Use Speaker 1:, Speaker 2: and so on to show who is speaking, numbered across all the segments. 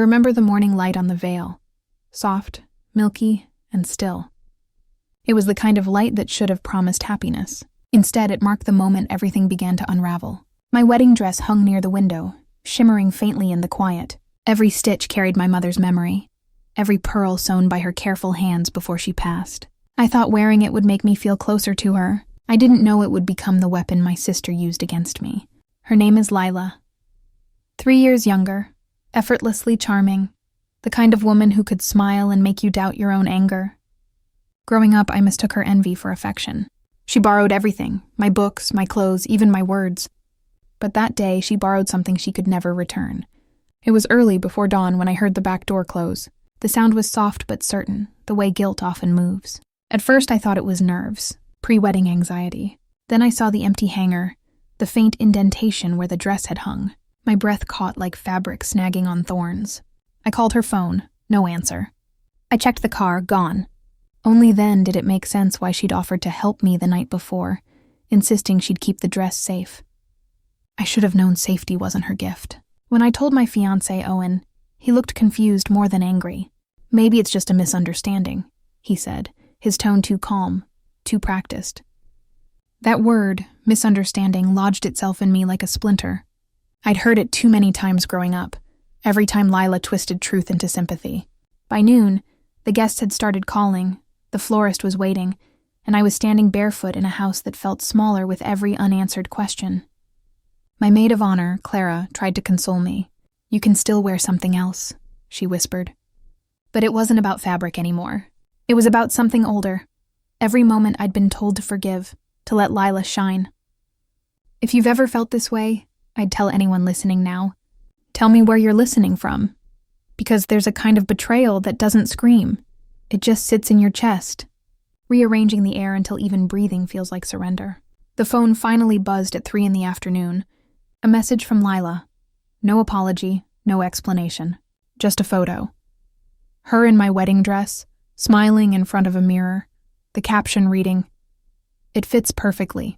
Speaker 1: remember the morning light on the veil, soft, milky, and still. It was the kind of light that should have promised happiness. Instead, it marked the moment everything began to unravel. My wedding dress hung near the window, shimmering faintly in the quiet. Every stitch carried my mother's memory, every pearl sewn by her careful hands before she passed. I thought wearing it would make me feel closer to her. I didn't know it would become the weapon my sister used against me. Her name is Lila. 3 years younger, effortlessly charming, the kind of woman who could smile and make you doubt your own anger. Growing up, I mistook her envy for affection. She borrowed everything, my books, my clothes, even my words. But that day, she borrowed something she could never return. It was early before dawn when I heard the back door close. The sound was soft but certain, the way guilt often moves. At first, I thought it was nerves, pre-wedding anxiety. Then I saw the empty hanger, the faint indentation where the dress had hung. My breath caught like fabric snagging on thorns. I called her phone, no answer. I checked the car, gone. Only then did it make sense why she'd offered to help me the night before, insisting she'd keep the dress safe. I should have known safety wasn't her gift. When I told my fiancé, Owen, he looked confused more than angry. Maybe it's just a misunderstanding, he said, his tone too calm, too practiced. That word, misunderstanding, lodged itself in me like a splinter. I'd heard it too many times growing up, every time Lila twisted truth into sympathy. By noon, the guests had started calling, the florist was waiting, and I was standing barefoot in a house that felt smaller with every unanswered question. My maid of honor, Clara, tried to console me. "You can still wear something else," she whispered. But it wasn't about fabric anymore. It was about something older. Every moment I'd been told to forgive, to let Lila shine. If you've ever felt this way, I'd tell anyone listening now, tell me where you're listening from. Because there's a kind of betrayal that doesn't scream. It just sits in your chest, rearranging the air until even breathing feels like surrender. The phone finally buzzed at 3 p.m. A message from Lila. No apology, no explanation. Just a photo. Her in my wedding dress, smiling in front of a mirror. The caption reading, "It fits perfectly.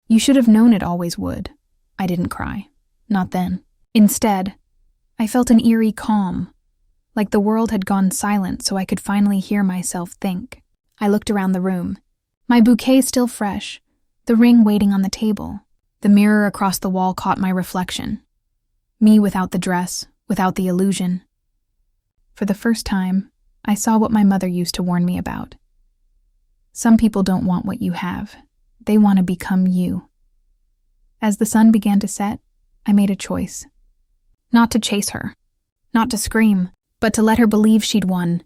Speaker 1: You should have known it always would." I didn't cry. Not then. Instead, I felt an eerie calm, like the world had gone silent so I could finally hear myself think. I looked around the room. My bouquet still fresh, the ring waiting on the table. The mirror across the wall caught my reflection. Me without the dress, without the illusion. For the first time, I saw what my mother used to warn me about. Some people don't want what you have. They want to become you. As the sun began to set, I made a choice. Not to chase her, not to scream, but to let her believe she'd won.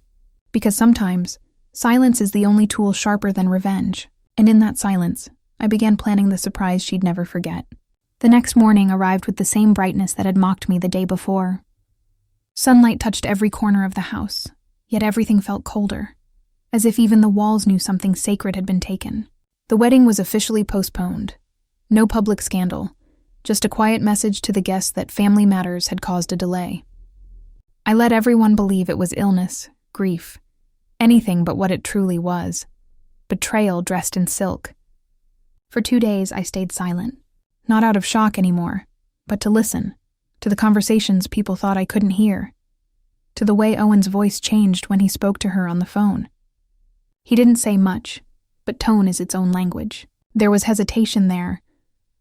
Speaker 1: Because sometimes, silence is the only tool sharper than revenge. And in that silence, I began planning the surprise she'd never forget. The next morning arrived with the same brightness that had mocked me the day before. Sunlight touched every corner of the house, yet everything felt colder, as if even the walls knew something sacred had been taken. The wedding was officially postponed. No public scandal, just a quiet message to the guests that family matters had caused a delay. I let everyone believe it was illness, grief, anything but what it truly was. Betrayal dressed in silk. For 2 days, I stayed silent, not out of shock anymore, but to listen, to the conversations people thought I couldn't hear, to the way Owen's voice changed when he spoke to her on the phone. He didn't say much, but tone is its own language. There was hesitation there,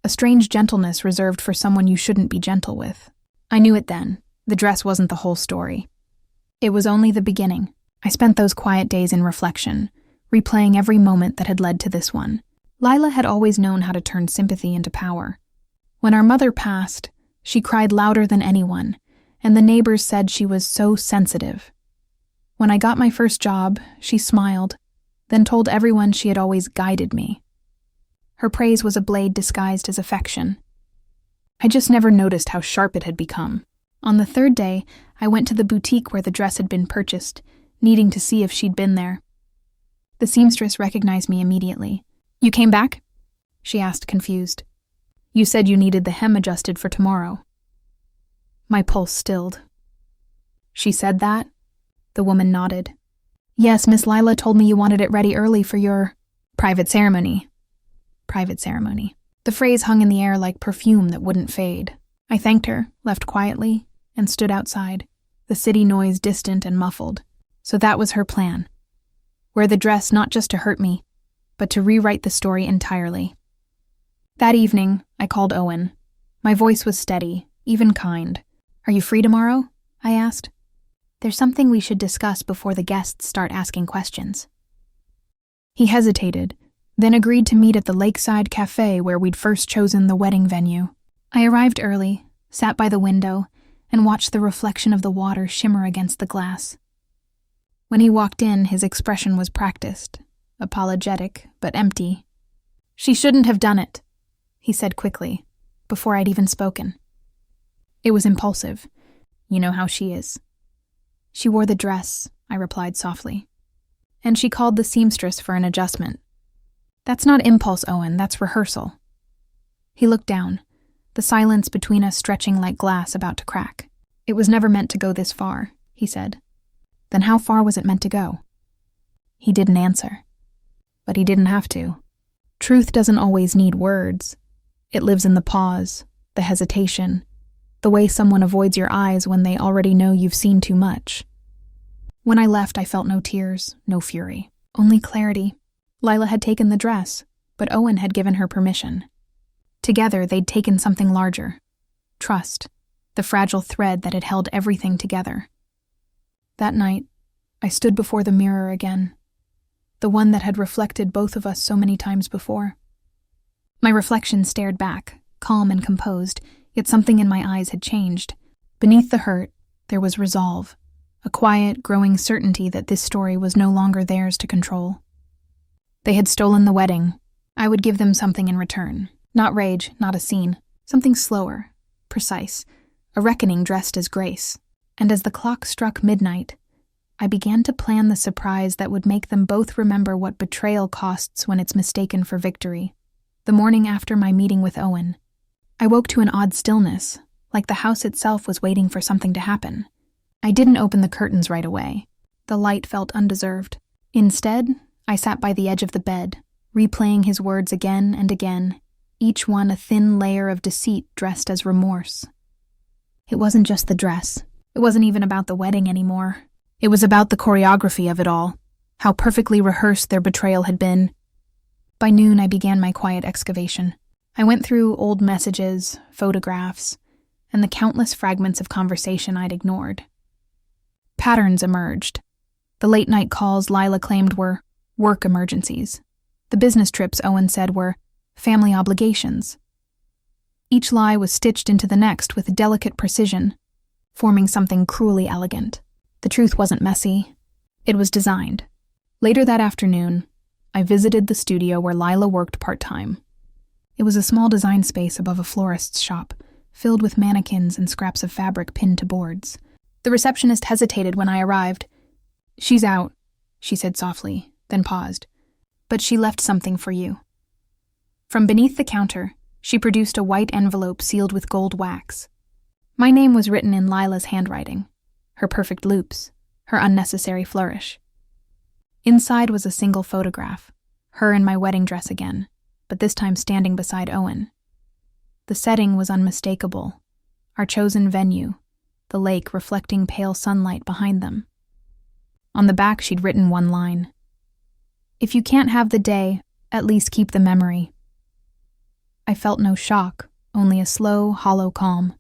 Speaker 1: a strange gentleness reserved for someone you shouldn't be gentle with. I knew it then. The dress wasn't the whole story. It was only the beginning. I spent those quiet days in reflection, replaying every moment that had led to this one. Lila had always known how to turn sympathy into power. When our mother passed, she cried louder than anyone, and the neighbors said she was so sensitive. When I got my first job, she smiled, then told everyone she had always guided me. Her praise was a blade disguised as affection. I just never noticed how sharp it had become. On the 3rd day, I went to the boutique where the dress had been purchased, needing to see if she'd been there. The seamstress recognized me immediately. "You came back?" she asked, confused. "You said you needed the hem adjusted for tomorrow." My pulse stilled. "She said that?" The woman nodded. "Yes, Miss Lila told me you wanted it ready early for your private ceremony." Private ceremony. The phrase hung in the air like perfume that wouldn't fade. I thanked her, left quietly, and stood outside. the city noise distant and muffled. So that was her plan. Wear the dress not just to hurt me, but to rewrite the story entirely. That evening, I called Owen. My voice was steady, even kind. "Are you free tomorrow?" I asked. "There's something we should discuss before the guests start asking questions." He hesitated, then agreed to meet at the lakeside cafe where we'd first chosen the wedding venue. I arrived early, sat by the window, and watched the reflection of the water shimmer against the glass. When he walked in, his expression was practiced, apologetic, but empty. "She shouldn't have done it," he said quickly, before I'd even spoken. It was impulsive. You know how she is. "She wore the dress," I replied softly. "And she called the seamstress for an adjustment." "That's not impulse, Owen, that's rehearsal." He looked down, the silence between us stretching like glass about to crack. "It was never meant to go this far," he said. "Then how far was it meant to go?" He didn't answer. But he didn't have to. Truth doesn't always need words. It lives in the pause, the hesitation, the way someone avoids your eyes when they already know you've seen too much. When I left, I felt no tears, no fury, only clarity. Lila had taken the dress, but Owen had given her permission. Together, they'd taken something larger. Trust, the fragile thread that had held everything together. That night, I stood before the mirror again, the one that had reflected both of us so many times before. My reflection stared back, calm and composed, yet something in my eyes had changed. Beneath the hurt, there was resolve, a quiet, growing certainty that this story was no longer theirs to control. They had stolen the wedding. I would give them something in return. Not rage, not a scene. Something slower, precise, a reckoning dressed as grace. And as the clock struck midnight, I began to plan the surprise that would make them both remember what betrayal costs when it's mistaken for victory. The morning after my meeting with Owen, I woke to an odd stillness, like the house itself was waiting for something to happen. I didn't open the curtains right away. The light felt undeserved. Instead, I sat by the edge of the bed, replaying his words again and again, each one a thin layer of deceit dressed as remorse. It wasn't just the dress. It wasn't even about the wedding anymore. It was about the choreography of it all, how perfectly rehearsed their betrayal had been. By noon, I began my quiet excavation. I went through old messages, photographs, and the countless fragments of conversation I'd ignored. Patterns emerged. The late-night calls Lila claimed were work emergencies. The business trips Owen said were family obligations. Each lie was stitched into the next with delicate precision, forming something cruelly elegant. The truth wasn't messy. It was designed. Later that afternoon, I visited the studio where Lila worked part-time. It was a small design space above a florist's shop, filled with mannequins and scraps of fabric pinned to boards. The receptionist hesitated when I arrived. "She's out," she said softly, then paused. "But she left something for you." From beneath the counter, she produced a white envelope sealed with gold wax. My name was written in Lila's handwriting, her perfect loops, her unnecessary flourish. Inside was a single photograph, her in my wedding dress again, but this time standing beside Owen. The setting was unmistakable, our chosen venue, the lake reflecting pale sunlight behind them. On the back she'd written one line: "If you can't have the day, at least keep the memory." I felt no shock, only a slow, hollow calm.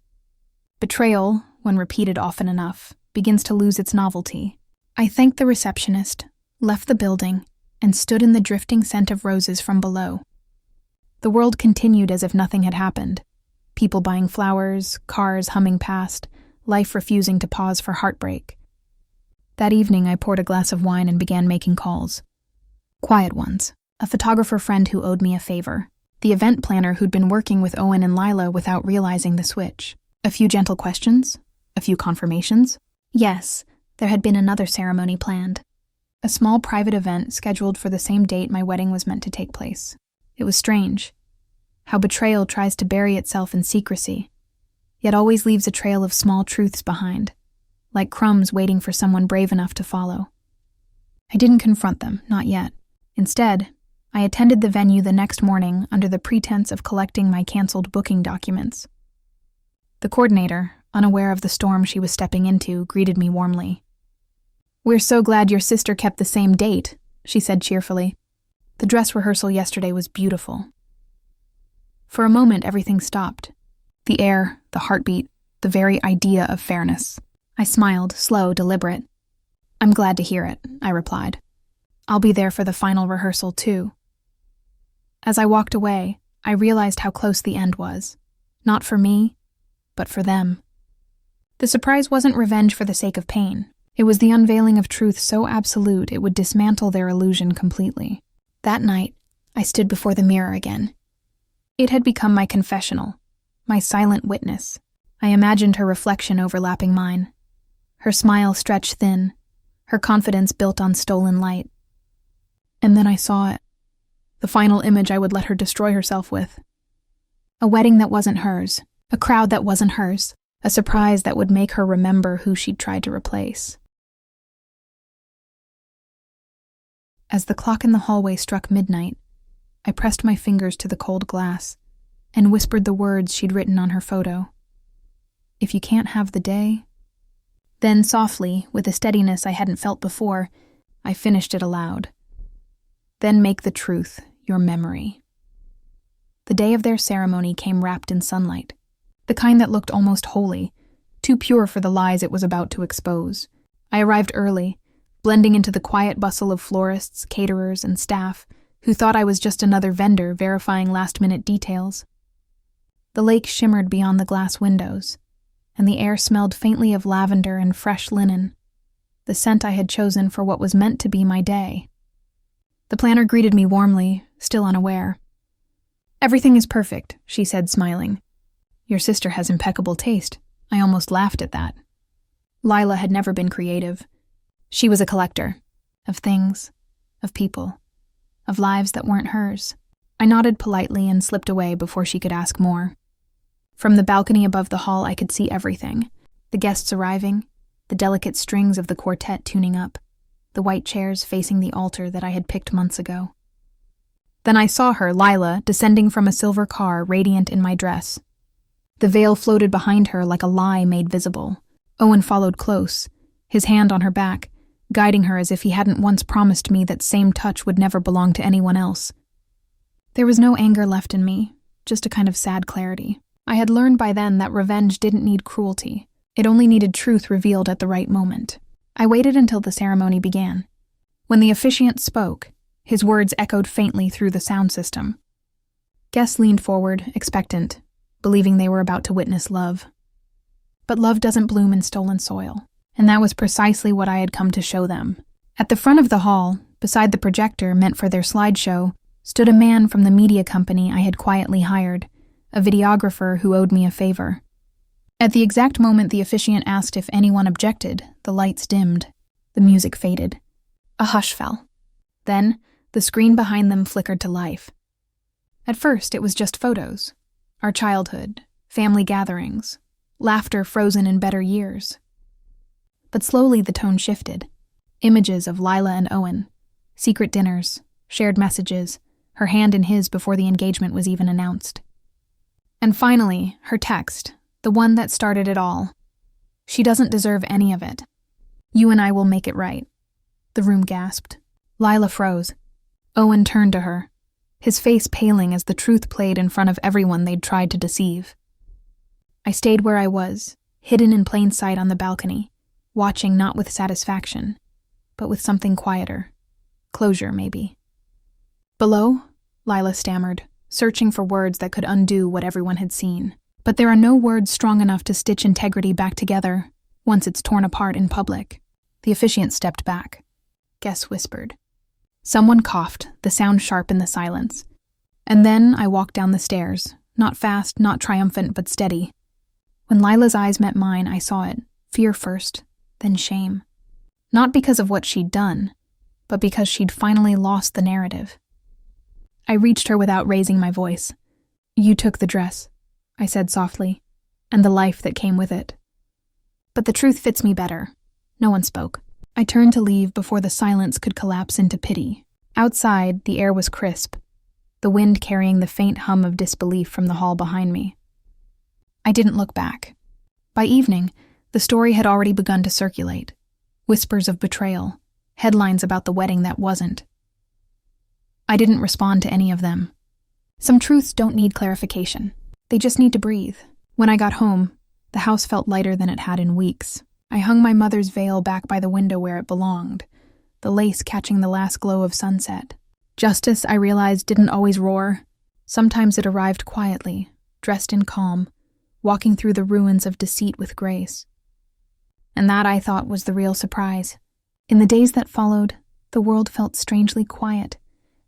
Speaker 1: Betrayal, when repeated often enough, begins to lose its novelty. I thanked the receptionist, left the building, and stood in the drifting scent of roses from below. The world continued as if nothing had happened. People buying flowers, cars humming past, life refusing to pause for heartbreak. That evening I poured a glass of wine and began making calls. Quiet ones. A photographer friend who owed me a favor. The event planner who'd been working with Owen and Lila without realizing the switch. A few gentle questions. A few confirmations. Yes, there had been another ceremony planned. A small private event scheduled for the same date my wedding was meant to take place. It was strange. How betrayal tries to bury itself in secrecy, yet always leaves a trail of small truths behind, like crumbs waiting for someone brave enough to follow. I didn't confront them, not yet. Instead, I attended the venue the next morning under the pretense of collecting my canceled booking documents. The coordinator, unaware of the storm she was stepping into, greeted me warmly. "We're so glad your sister kept the same date," she said cheerfully. "The dress rehearsal yesterday was beautiful." For a moment, everything stopped. The air, the heartbeat, the very idea of fairness. I smiled, slow, deliberate. "I'm glad to hear it," I replied. "I'll be there for the final rehearsal, too." As I walked away, I realized how close the end was. Not for me, but for them. The surprise wasn't revenge for the sake of pain. It was the unveiling of truth so absolute it would dismantle their illusion completely. That night, I stood before the mirror again. It had become my confessional, my silent witness. I imagined her reflection overlapping mine. Her smile stretched thin, her confidence built on stolen light. And then I saw it. The final image I would let her destroy herself with. A wedding that wasn't hers, a crowd that wasn't hers, a surprise that would make her remember who she'd tried to replace. As the clock in the hallway struck midnight, I pressed my fingers to the cold glass and whispered the words she'd written on her photo. "If you can't have the day..." Then softly, with a steadiness I hadn't felt before, I finished it aloud. "Then make the truth your memory." The day of their ceremony came wrapped in sunlight, the kind that looked almost holy, too pure for the lies it was about to expose. I arrived early, blending into the quiet bustle of florists, caterers, and staff, who thought I was just another vendor verifying last-minute details. The lake shimmered beyond the glass windows, and the air smelled faintly of lavender and fresh linen, the scent I had chosen for what was meant to be my day. The planner greeted me warmly, still unaware. "Everything is perfect," she said, smiling. "Your sister has impeccable taste." I almost laughed at that. Lila had never been creative. She was a collector, of things, of people, of lives that weren't hers. I nodded politely and slipped away before she could ask more. From the balcony above the hall I could see everything. The guests arriving, the delicate strings of the quartet tuning up, the white chairs facing the altar that I had picked months ago. Then I saw her, Lila, descending from a silver car, radiant in my dress. The veil floated behind her like a lie made visible. Owen followed close, his hand on her back, guiding her as if he hadn't once promised me that same touch would never belong to anyone else. There was no anger left in me, just a kind of sad clarity. I had learned by then that revenge didn't need cruelty. It only needed truth revealed at the right moment. I waited until the ceremony began. When the officiant spoke, his words echoed faintly through the sound system. Guests leaned forward, expectant, believing they were about to witness love. But love doesn't bloom in stolen soil, and that was precisely what I had come to show them. At the front of the hall, beside the projector meant for their slideshow, stood a man from the media company I had quietly hired, a videographer who owed me a favor. At the exact moment the officiant asked if anyone objected, the lights dimmed. The music faded. A hush fell. Then, the screen behind them flickered to life. At first, it was just photos. Our childhood, family gatherings, laughter frozen in better years. But slowly the tone shifted. Images of Lila and Owen, secret dinners, shared messages, her hand in his before the engagement was even announced. And finally, her text, the one that started it all. "She doesn't deserve any of it. You and I will make it right." The room gasped. Lila froze. Owen turned to her, his face paling as the truth played in front of everyone they'd tried to deceive. I stayed where I was, hidden in plain sight on the balcony, watching not with satisfaction, but with something quieter. Closure, maybe. "Below?" Lila stammered, searching for words that could undo what everyone had seen. But there are no words strong enough to stitch integrity back together once it's torn apart in public. The officiant stepped back. Guests whispered. Someone coughed, the sound sharp in the silence. And then I walked down the stairs, not fast, not triumphant, but steady. When Lila's eyes met mine, I saw it, fear first, then shame. Not because of what she'd done, but because she'd finally lost the narrative. I reached her without raising my voice. "You took the dress," I said softly, "and the life that came with it. But the truth fits me better." No one spoke. I turned to leave before the silence could collapse into pity. Outside, the air was crisp, the wind carrying the faint hum of disbelief from the hall behind me. I didn't look back. By evening, the story had already begun to circulate. Whispers of betrayal, headlines about the wedding that wasn't. I didn't respond to any of them. Some truths don't need clarification. They just need to breathe. When I got home, the house felt lighter than it had in weeks. I hung my mother's veil back by the window where it belonged, the lace catching the last glow of sunset. Justice, I realized, didn't always roar. Sometimes it arrived quietly, dressed in calm, walking through the ruins of deceit with grace. And that, I thought, was the real surprise. In the days that followed, the world felt strangely quiet,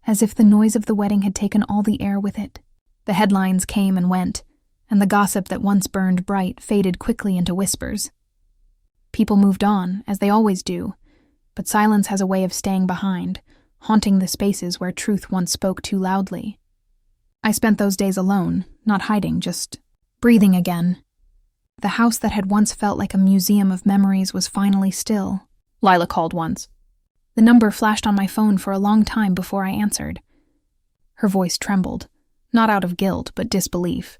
Speaker 1: as if the noise of the wedding had taken all the air with it. The headlines came and went, and the gossip that once burned bright faded quickly into whispers. People moved on, as they always do, but silence has a way of staying behind, haunting the spaces where truth once spoke too loudly. I spent those days alone, not hiding, just breathing again. The house that had once felt like a museum of memories was finally still. Lila called once. The number flashed on my phone for a long time before I answered. Her voice trembled, not out of guilt, but disbelief.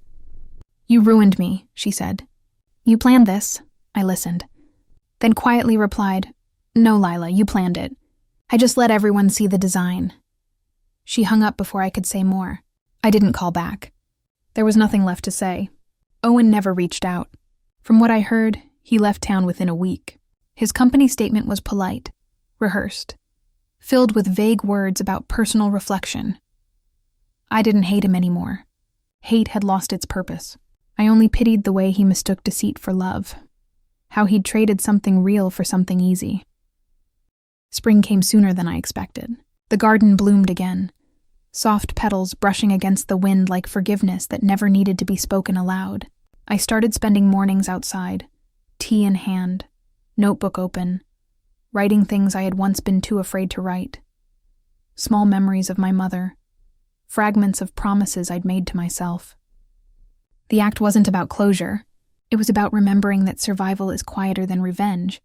Speaker 1: "You ruined me," she said. "You planned this." I listened, then quietly replied, "No, Lila, you planned it. I just let everyone see the design." She hung up before I could say more. I didn't call back. There was nothing left to say. Owen never reached out. From what I heard, he left town within a week. His company statement was polite, rehearsed, filled with vague words about personal reflection. I didn't hate him anymore. Hate had lost its purpose. I only pitied the way he mistook deceit for love, how he'd traded something real for something easy. Spring came sooner than I expected. The garden bloomed again, soft petals brushing against the wind like forgiveness that never needed to be spoken aloud. I started spending mornings outside, tea in hand, notebook open, writing things I had once been too afraid to write. Small memories of my mother, fragments of promises I'd made to myself. The act wasn't about closure. It was about remembering that survival is quieter than revenge,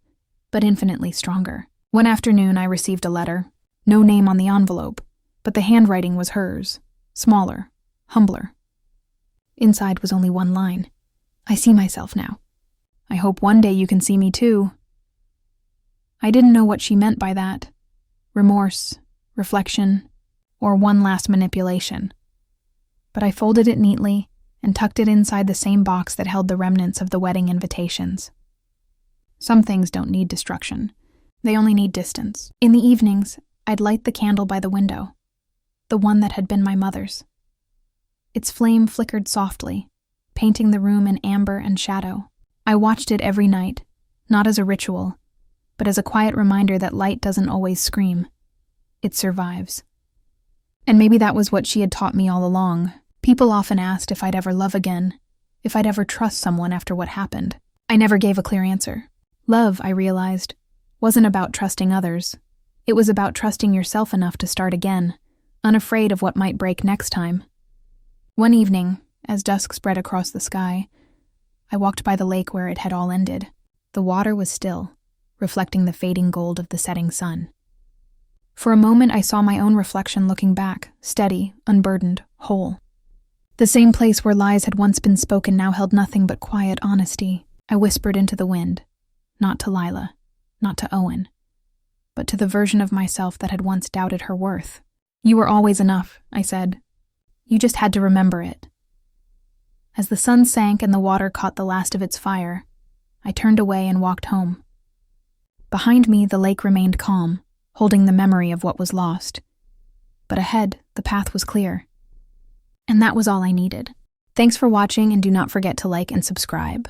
Speaker 1: but infinitely stronger. One afternoon, I received a letter. No name on the envelope, but the handwriting was hers, smaller, humbler. Inside was only one line. "I see myself now. I hope one day you can see me too." I didn't know what she meant by that. Remorse, reflection, or one last manipulation. But I folded it neatly and tucked it inside the same box that held the remnants of the wedding invitations. Some things don't need destruction. They only need distance. In the evenings, I'd light the candle by the window, the one that had been my mother's. Its flame flickered softly, painting the room in amber and shadow. I watched it every night, not as a ritual, but as a quiet reminder that light doesn't always scream. It survives. And maybe that was what she had taught me all along. People often asked if I'd ever love again, if I'd ever trust someone after what happened. I never gave a clear answer. Love, I realized, wasn't about trusting others. It was about trusting yourself enough to start again, unafraid of what might break next time. One evening, as dusk spread across the sky, I walked by the lake where it had all ended. The water was still, reflecting the fading gold of the setting sun. For a moment, I saw my own reflection looking back, steady, unburdened, whole. The same place where lies had once been spoken now held nothing but quiet honesty. I whispered into the wind, not to Lila, not to Owen, but to the version of myself that had once doubted her worth. "You were always enough," I said. "You just had to remember it." As the sun sank and the water caught the last of its fire, I turned away and walked home. Behind me, the lake remained calm, holding the memory of what was lost. But ahead, the path was clear. And that was all I needed. Thanks for watching, and do not forget to like and subscribe.